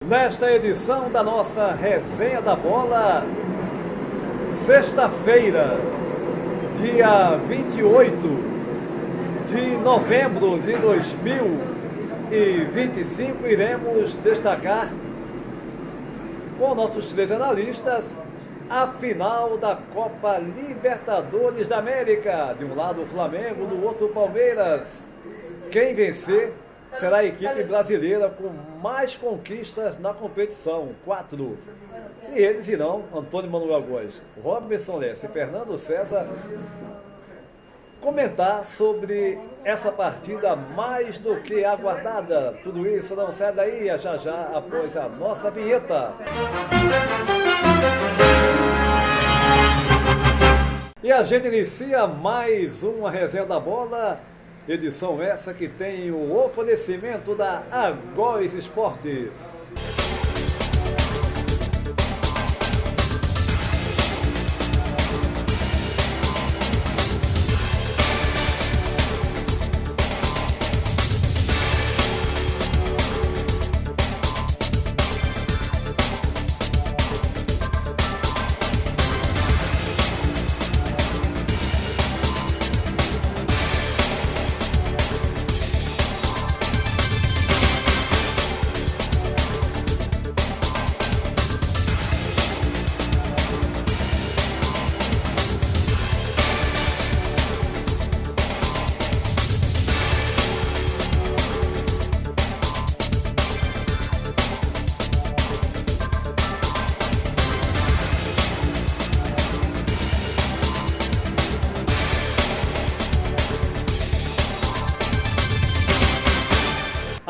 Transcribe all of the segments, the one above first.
Nesta edição da nossa Resenha da Bola, sexta-feira, dia 28 de novembro de 2025, iremos destacar com nossos três analistas a final da Copa Libertadores da América. De um lado o Flamengo, do outro o Palmeiras. Quem vencer será a equipe brasileira com mais conquistas na competição, 4. E eles irão, Antônio Manuel Góes, Robson Lessa e Fernando César, comentar sobre essa partida mais do que aguardada. Tudo isso não sai daí, já após a nossa vinheta. E a gente inicia mais uma Resenha da Bola, edição essa que tem o oferecimento da Agóis Esportes.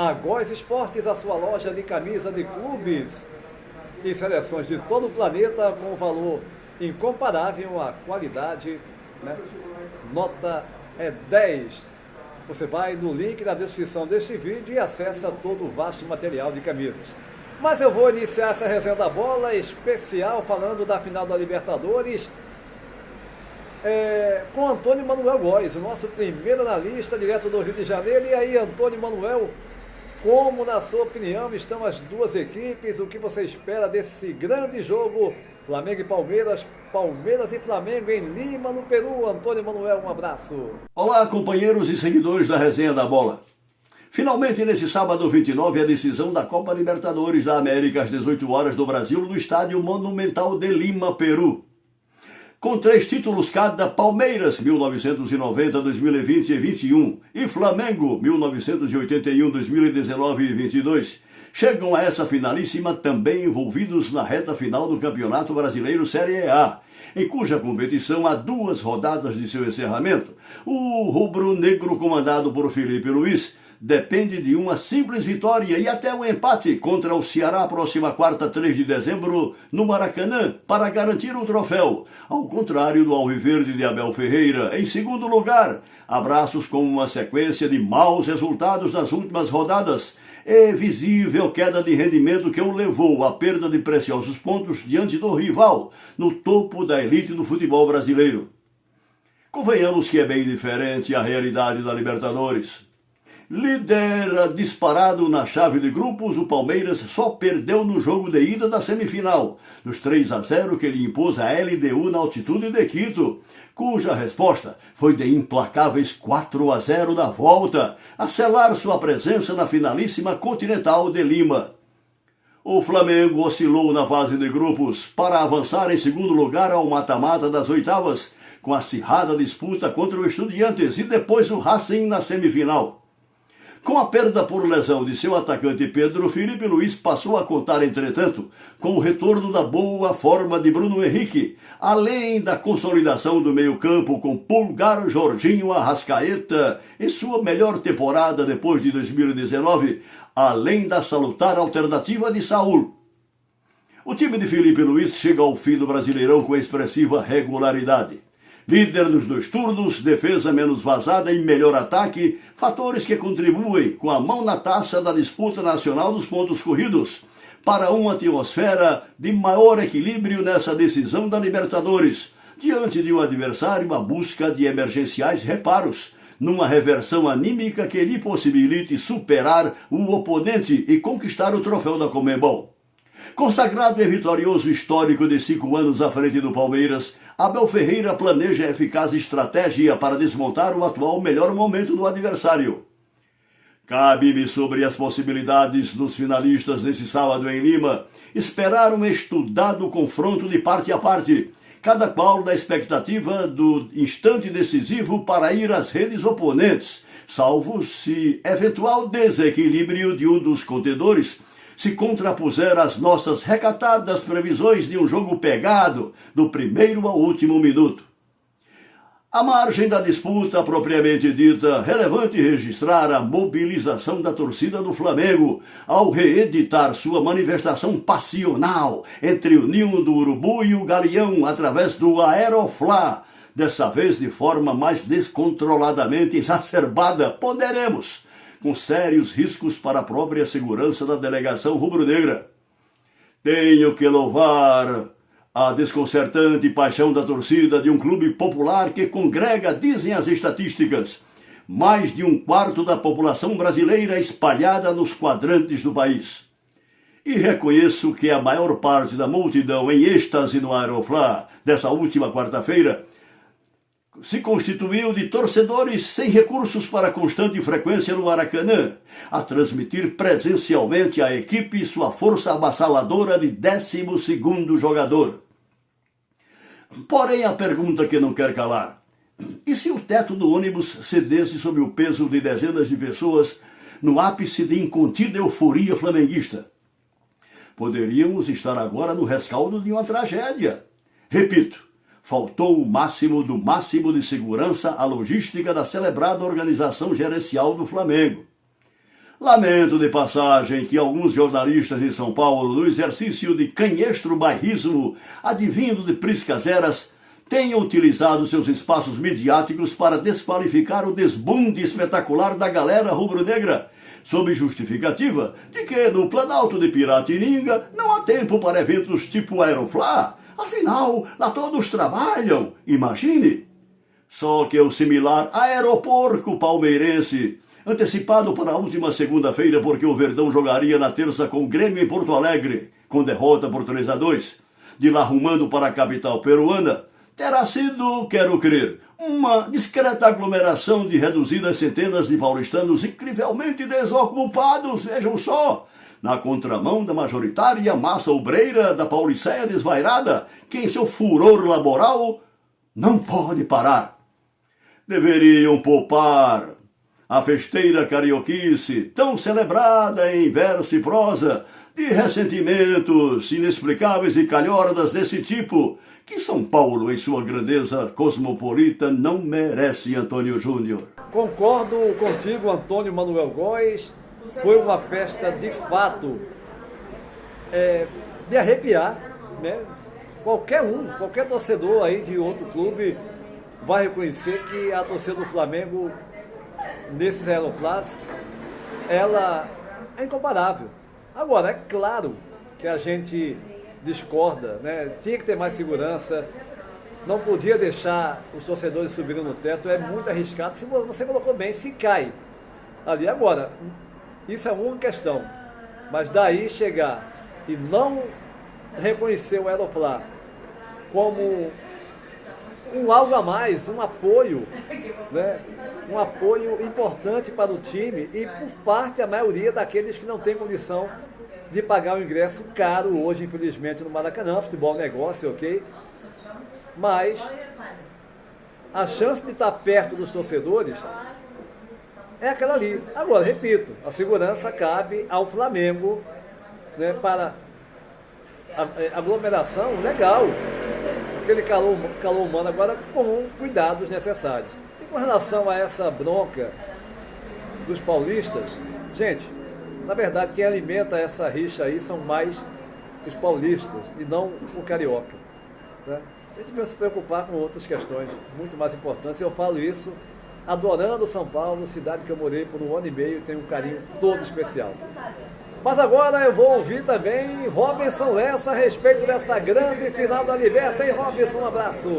A Góes Esportes, a sua loja de camisa de clubes e seleções de todo o planeta com valor incomparável, a qualidade, nota é 10. Você vai no link na descrição deste vídeo e acessa todo o vasto material de camisas. Mas eu vou iniciar essa resenha da bola especial falando da final da Libertadores com Antônio Manuel Góes, o nosso primeiro analista direto do Rio de Janeiro. E aí, Antônio Manuel, como, na sua opinião, estão as duas equipes? O que você espera desse grande jogo? Flamengo e Palmeiras, Palmeiras e Flamengo em Lima, no Peru. Antônio Manuel, um abraço. Olá, companheiros e seguidores da Resenha da Bola. Finalmente, nesse sábado 29, a decisão da Copa Libertadores da América, às 18 horas do Brasil, no Estádio Monumental de Lima, Peru. Com 3 títulos cada, Palmeiras 1990, 2020 e 21 e Flamengo 1981, 2019 e 22 chegam a essa finalíssima também envolvidos na reta final do Campeonato Brasileiro Série A, em cuja competição há 2 rodadas de seu encerramento. O rubro-negro comandado por Felipe Luiz depende de uma simples vitória e até um empate contra o Ceará próxima quarta, 3 de dezembro, no Maracanã, para garantir o troféu. Ao contrário do Alviverde de Abel Ferreira, em segundo lugar, abraços com uma sequência de maus resultados nas últimas rodadas e visível queda de rendimento que o levou à perda de preciosos pontos diante do rival, no topo da elite do futebol brasileiro. Convenhamos que é bem diferente a realidade da Libertadores. Lidera disparado na chave de grupos, o Palmeiras só perdeu no jogo de ida da semifinal, nos 3-0 que ele impôs a LDU na altitude de Quito, cuja resposta foi de implacáveis 4-0 na volta, a selar sua presença na finalíssima Continental de Lima. O Flamengo oscilou na fase de grupos para avançar em segundo lugar ao mata-mata das oitavas, com acirrada disputa contra o Estudiantes e depois o Racing na semifinal. Com a perda por lesão de seu atacante Pedro, Felipe Luiz passou a contar, entretanto, com o retorno da boa forma de Bruno Henrique, além da consolidação do meio-campo com Pulgar, Jorginho, Arrascaeta e sua melhor temporada depois de 2019, além da salutar alternativa de Saúl. O time de Felipe Luiz chega ao fim do Brasileirão com expressiva regularidade. Líder nos 2 turnos, defesa menos vazada e melhor ataque, fatores que contribuem com a mão na taça da disputa nacional dos pontos corridos, para uma atmosfera de maior equilíbrio nessa decisão da Libertadores, diante de um adversário à busca de emergenciais reparos, numa reversão anímica que lhe possibilite superar o oponente e conquistar o troféu da Conmebol. Consagrado e vitorioso histórico de 5 anos à frente do Palmeiras, Abel Ferreira planeja eficaz estratégia para desmontar o atual melhor momento do adversário. Cabe-me, sobre as possibilidades dos finalistas nesse sábado em Lima, esperar um estudado confronto de parte a parte, cada qual na expectativa do instante decisivo para ir às redes oponentes, salvo se eventual desequilíbrio de um dos contendores se contrapuser às nossas recatadas previsões de um jogo pegado do primeiro ao último minuto. À margem da disputa propriamente dita, relevante registrar a mobilização da torcida do Flamengo ao reeditar sua manifestação passional entre o ninho do Urubu e o Galeão através do Aeroflá, dessa vez de forma mais descontroladamente exacerbada, ponderemos, com sérios riscos para a própria segurança da delegação rubro-negra. Tenho que louvar a desconcertante paixão da torcida de um clube popular que congrega, dizem as estatísticas, mais de 1/4 da população brasileira espalhada nos quadrantes do país. E reconheço que a maior parte da multidão em êxtase no Aeroflá dessa última quarta-feira se constituiu de torcedores sem recursos para constante frequência no Maracanã, a transmitir presencialmente à equipe sua força avassaladora de 12º jogador. Porém, a pergunta que não quer calar: e se o teto do ônibus cedesse sob o peso de dezenas de pessoas no ápice de incontida euforia flamenguista? Poderíamos estar agora no rescaldo de uma tragédia. Repito, faltou o máximo do máximo de segurança à logística da celebrada organização gerencial do Flamengo. Lamento de passagem que alguns jornalistas de São Paulo, no exercício de canhestro bairrismo advindo de priscas eras, tenham utilizado seus espaços midiáticos para desqualificar o desbunde espetacular da galera rubro-negra, sob justificativa de que no Planalto de Piratininga não há tempo para eventos tipo Aeroflá. Afinal, lá todos trabalham, imagine. Só que o similar aeroporco palmeirense, antecipado para a última segunda-feira porque o Verdão jogaria na terça com o Grêmio em Porto Alegre, com derrota por 3-2, de lá rumando para a capital peruana, terá sido, quero crer, uma discreta aglomeração de reduzidas centenas de paulistanos incrivelmente desocupados, vejam só, na contramão da majoritária massa obreira da Pauliceia desvairada, que em seu furor laboral não pode parar. Deveriam poupar a festeira carioquice, tão celebrada em verso e prosa, de ressentimentos inexplicáveis e calhordas desse tipo, que São Paulo, em sua grandeza cosmopolita, não merece, Antônio Júnior. Concordo contigo, Antônio Manuel Góes. Foi uma festa de fato de arrepiar, né? Qualquer torcedor aí de outro clube vai reconhecer que a torcida do Flamengo nesses Aeroflás, ela é incomparável. Agora, é claro que a gente discorda, né? Tinha que ter mais segurança, não podia deixar os torcedores subirem no teto, é muito arriscado. Se você colocou bem, se cai ali agora, isso é uma questão, mas daí chegar e não reconhecer o Aeroflá como um algo a mais, um apoio, né? Um apoio importante para o time e por parte a maioria daqueles que não tem condição de pagar o ingresso caro hoje, infelizmente, no Maracanã. Futebol negócio, ok? Mas a chance de estar perto dos torcedores é aquela ali. Agora, repito, a segurança cabe ao Flamengo, né, para a aglomeração legal, aquele calor humano agora com cuidados necessários. E com relação a essa bronca dos paulistas, gente, na verdade quem alimenta essa rixa aí são mais os paulistas e não o carioca, né? A gente precisa se preocupar com outras questões muito mais importantes. Eu falo isso adorando São Paulo, cidade que eu morei por 1 ano e meio, tenho um carinho todo especial. Mas agora eu vou ouvir também Robinson Lessa a respeito dessa grande final da Liberta. Hein, Robinson? Um abraço.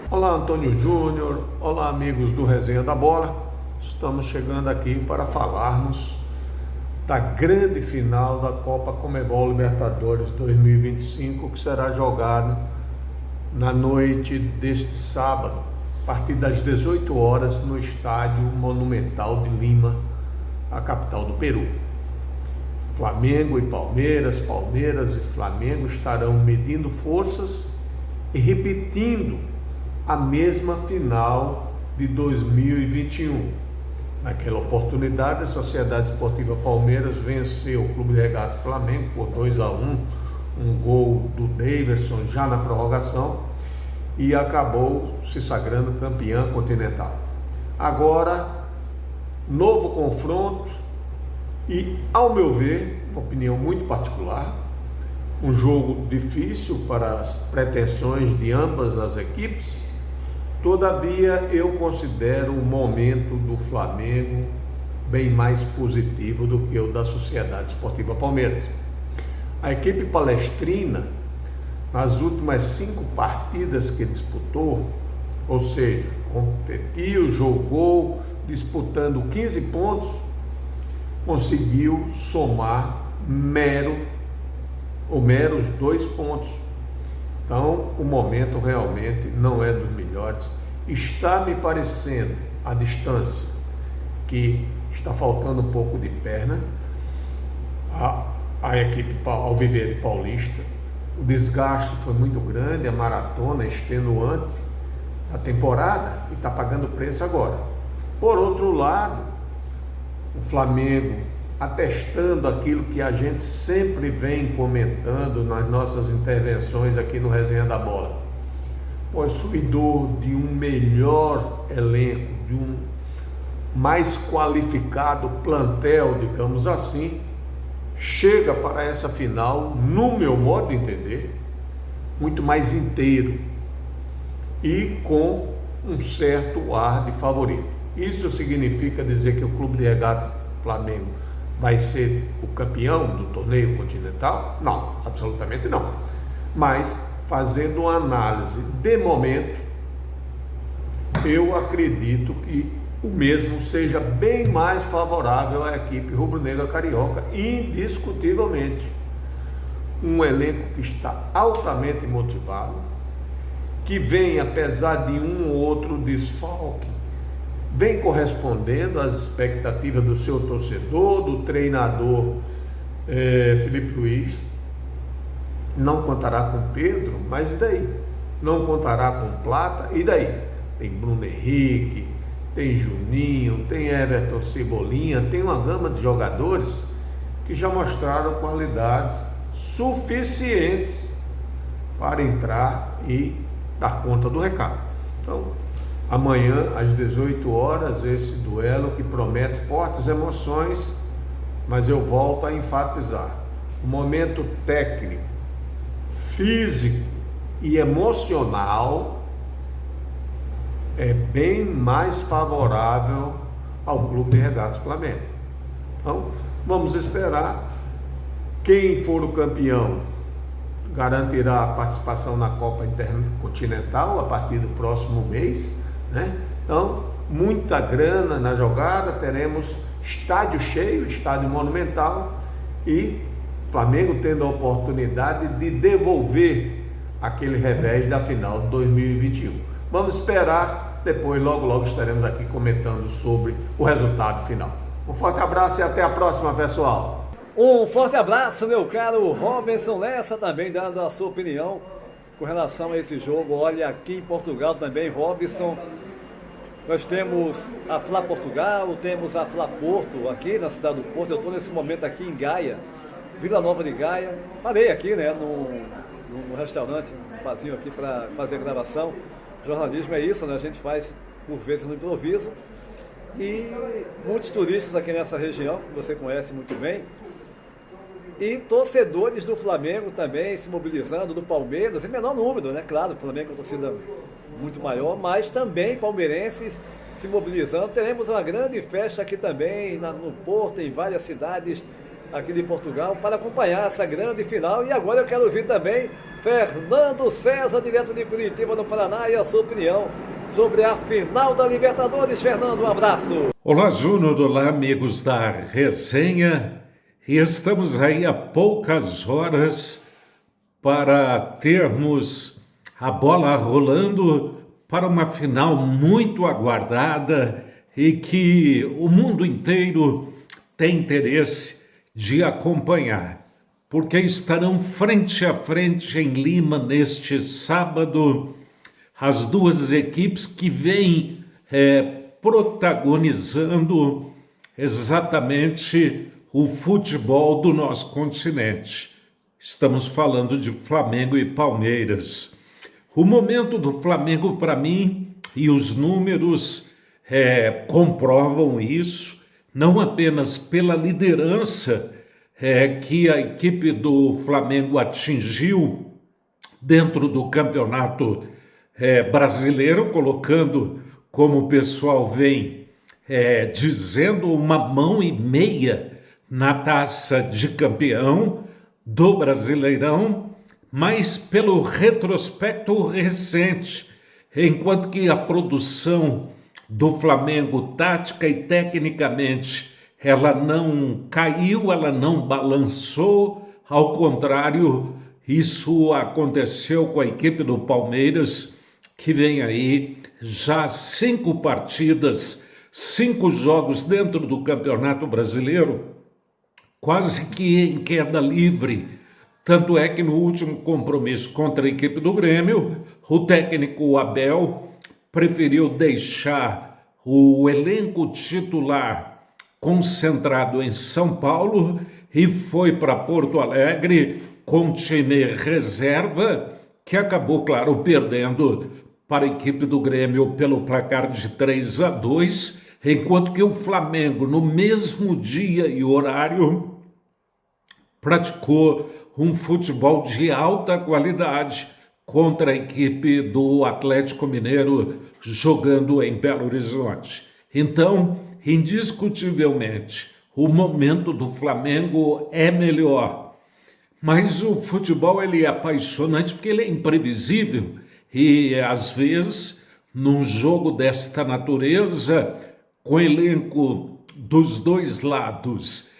Olá, Antônio Júnior. Olá, amigos do Resenha da Bola. estamos chegando aqui para falarmos da grande final da Copa Conmebol Libertadores 2025, que será jogada na noite deste sábado, a partir das 18 horas, no Estádio Monumental de Lima, a capital do Peru. Flamengo e Palmeiras, Palmeiras e Flamengo estarão medindo forças e repetindo a mesma final de 2021. Naquela oportunidade, a Sociedade Esportiva Palmeiras venceu o Clube de Regatas Flamengo por 2-1, um gol do Daverson já na prorrogação, e acabou se sagrando campeã continental. Agora, novo confronto e, ao meu ver, uma opinião muito particular, um jogo difícil para as pretensões de ambas as equipes. Todavia, eu considero o momento do Flamengo bem mais positivo do que o da Sociedade Esportiva Palmeiras. A equipe palestrina, nas últimas 5 partidas que disputou, ou seja, competiu, jogou, disputando 15 pontos, conseguiu somar meros 2 pontos. Então, o momento realmente não é dos melhores. Está me parecendo, à distância, que está faltando um pouco de perna a equipe alviverde paulista. O desgaste foi muito grande, a maratona extenuante da temporada, e está pagando preço agora. Por outro lado, o Flamengo, atestando aquilo que a gente sempre vem comentando nas nossas intervenções aqui no Resenha da Bola, possuidor de um melhor elenco, de um mais qualificado plantel, digamos assim, chega para essa final, no meu modo de entender, muito mais inteiro e com um certo ar de favorito. Isso significa dizer que o Clube de Regatas Flamengo vai ser o campeão do torneio continental? Não, absolutamente não. Mas, fazendo uma análise de momento, eu acredito que o mesmo seja bem mais favorável à equipe rubro-negra carioca, indiscutivelmente. Um elenco que está altamente motivado, que vem, apesar de um ou outro desfalque, vem correspondendo às expectativas do seu torcedor, do treinador Felipe Luiz. Não contará com Pedro, mas e daí? Não contará com Plata, e daí? Tem Bruno Henrique, tem Juninho, tem Everton Cebolinha, tem uma gama de jogadores que já mostraram qualidades suficientes para entrar e dar conta do recado. Então, amanhã, às 18 horas, esse duelo que promete fortes emoções, mas eu volto a enfatizar: o momento técnico, físico e emocional é bem mais favorável ao Clube de Regatas Flamengo. Então, vamos esperar. Quem for o campeão garantirá a participação na Copa Intercontinental a partir do próximo mês, né? Então, muita grana na jogada, teremos estádio cheio, estádio monumental, e Flamengo tendo a oportunidade de devolver aquele revés da final de 2021. Vamos esperar, depois logo estaremos aqui comentando sobre o resultado final. Um forte abraço e até a próxima, pessoal. Um forte abraço, meu caro Robinson Lessa, também dando a sua opinião com relação a esse jogo. Olha, aqui em Portugal também, Robinson, nós temos a Fla Portugal, temos a Fla Porto aqui na cidade do Porto. Eu estou nesse momento aqui em Gaia, Vila Nova de Gaia. Parei aqui, né, num restaurante, um barzinho aqui para fazer a gravação. Jornalismo é isso, né? A gente faz por vezes no improviso. E muitos turistas aqui nessa região, que você conhece muito bem. E torcedores do Flamengo também se mobilizando, do Palmeiras, em menor número, né? Claro, o Flamengo é uma torcida muito maior, mas também palmeirenses se mobilizando. Teremos uma grande festa aqui também no Porto, em várias cidades aqui de Portugal, para acompanhar essa grande final. E agora eu quero ouvir também Fernando César, direto de Curitiba, no Paraná, e a sua opinião sobre a final da Libertadores. Fernando, um abraço. Olá, Júnior. Olá, amigos da resenha. E estamos aí a poucas horas para termos a bola rolando para uma final muito aguardada e que o mundo inteiro tem interesse de acompanhar, porque estarão frente a frente em Lima neste sábado as duas equipes que vêm protagonizando exatamente o futebol do nosso continente. Estamos falando de Flamengo e Palmeiras. O momento do Flamengo, para mim, e os números comprovam isso, não apenas pela liderança que a equipe do Flamengo atingiu dentro do campeonato brasileiro, colocando, como o pessoal vem dizendo, uma mão e meia na taça de campeão do Brasileirão, mas pelo retrospecto recente, enquanto que a produção do Flamengo, tática e tecnicamente, ela não caiu, ela não balançou, ao contrário, isso aconteceu com a equipe do Palmeiras, que vem aí já 5 partidas, 5 jogos dentro do Campeonato Brasileiro, quase que em queda livre. Tanto é que no último compromisso contra a equipe do Grêmio, o técnico Abel preferiu deixar o elenco titular concentrado em São Paulo e foi para Porto Alegre com time reserva, que acabou, claro, perdendo para a equipe do Grêmio pelo placar de 3-2, enquanto que o Flamengo, no mesmo dia e horário, praticou um futebol de alta qualidade contra a equipe do Atlético Mineiro, jogando em Belo Horizonte. Então, indiscutivelmente, o momento do Flamengo é melhor. Mas o futebol ele é apaixonante porque ele é imprevisível e, às vezes, num jogo desta natureza, com elenco dos dois lados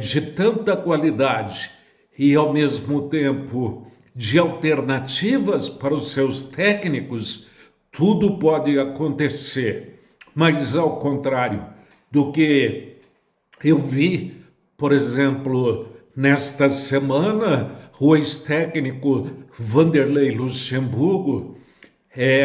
de tanta qualidade e, ao mesmo tempo, de alternativas para os seus técnicos, tudo pode acontecer. Mas, ao contrário do que eu vi, por exemplo, nesta semana, o ex-técnico Vanderlei Luxemburgo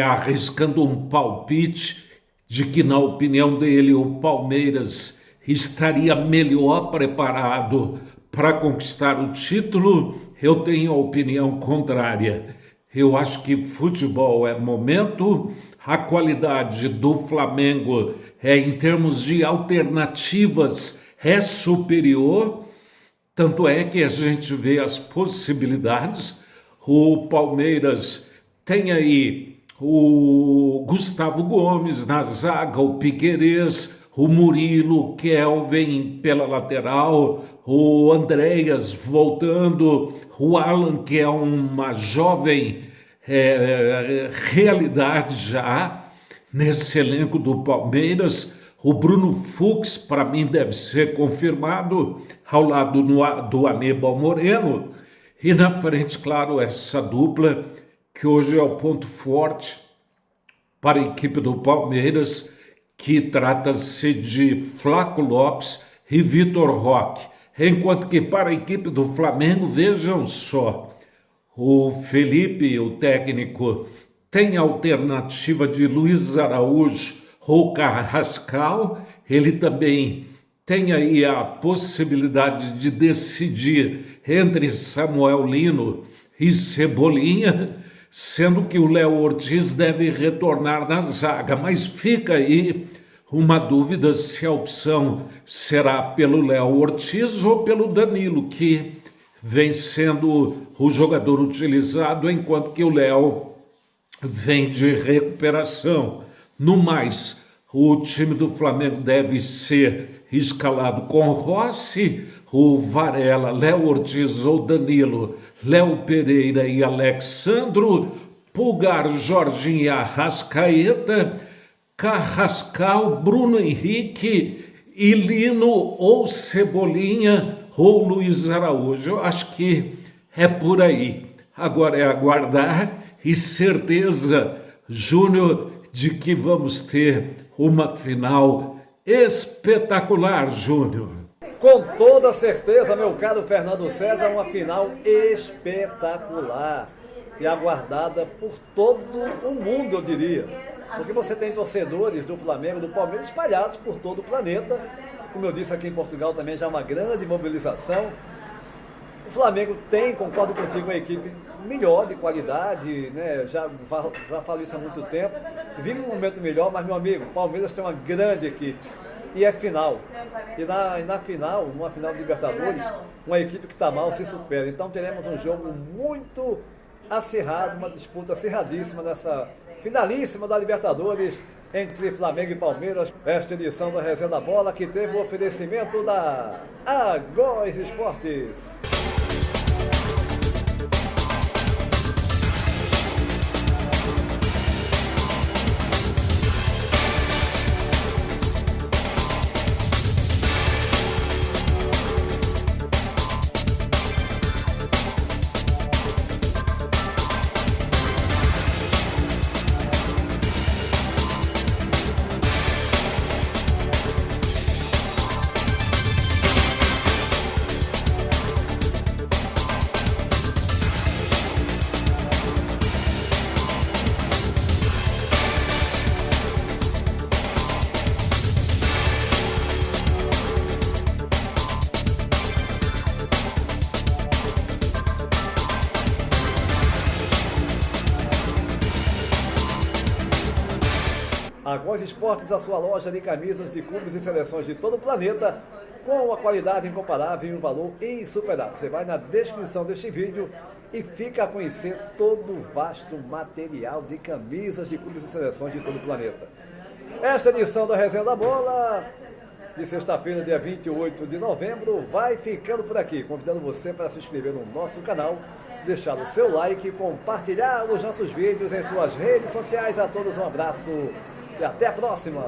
arriscando um palpite de que, na opinião dele, o Palmeiras estaria melhor preparado para conquistar o título. Eu tenho a opinião contrária. Eu acho que futebol é momento, a qualidade do Flamengo em termos de alternativas é superior, tanto é que a gente vê as possibilidades. O Palmeiras tem aí o Gustavo Gomes na zaga, o Piquerez, o Murilo, o Kelvin pela lateral, o Andréas voltando, o Alan, que é uma jovem realidade já nesse elenco do Palmeiras, o Bruno Fux, para mim, deve ser confirmado ao lado do Aníbal Moreno, e na frente, claro, essa dupla que hoje é o ponto forte para a equipe do Palmeiras, que trata-se de Flaco Lopes e Vitor Roque. Enquanto que para a equipe do Flamengo, vejam só, o Felipe, o técnico, tem a alternativa de Luiz Araújo ou Carrascal. Ele também tem aí a possibilidade de decidir entre Samuel Lino e Cebolinha, sendo que o Léo Ortiz deve retornar na zaga, mas fica aí uma dúvida se a opção será pelo Léo Ortiz ou pelo Danilo, que vem sendo o jogador utilizado, enquanto que o Léo vem de recuperação. No mais, o time do Flamengo deve ser escalado com Rossi, o Varela, Léo Ortiz ou Danilo, Léo Pereira e Alexandro. Pulgar, Jorginho e Arrascaeta, Carrascal, Bruno Henrique e Lino ou Cebolinha ou Luiz Araújo. Eu acho que é por aí. Agora é aguardar e certeza, Júnior, de que vamos ter uma final espetacular, Júnior. Com toda certeza, meu caro Fernando César, uma final espetacular e aguardada por todo o mundo, eu diria. Porque você tem torcedores do Flamengo, do Palmeiras espalhados por todo o planeta. Como eu disse, aqui em Portugal também já há uma grande mobilização. O Flamengo tem, concordo contigo, uma equipe melhor, de qualidade, né? Já falo isso há muito tempo. Vive um momento melhor, mas, meu amigo, o Palmeiras tem uma grande equipe. E é final. E na final, numa final de Libertadores, uma equipe que está mal se supera. Então teremos um jogo muito acirrado, uma disputa acirradíssima nessa finalíssima da Libertadores entre Flamengo e Palmeiras. Esta edição da Resenha da Bola, que teve o oferecimento da Agóis Esportes. Agóis Esportes, a sua loja de camisas de clubes e seleções de todo o planeta, com uma qualidade incomparável e um valor insuperável. Você vai na descrição deste vídeo e fica a conhecer todo o vasto material de camisas de clubes e seleções de todo o planeta. Esta edição da Resenha da Bola, de sexta-feira, dia 28 de novembro, vai ficando por aqui, convidando você para se inscrever no nosso canal, deixar o seu like, compartilhar os nossos vídeos em suas redes sociais. A todos um abraço e até a próxima!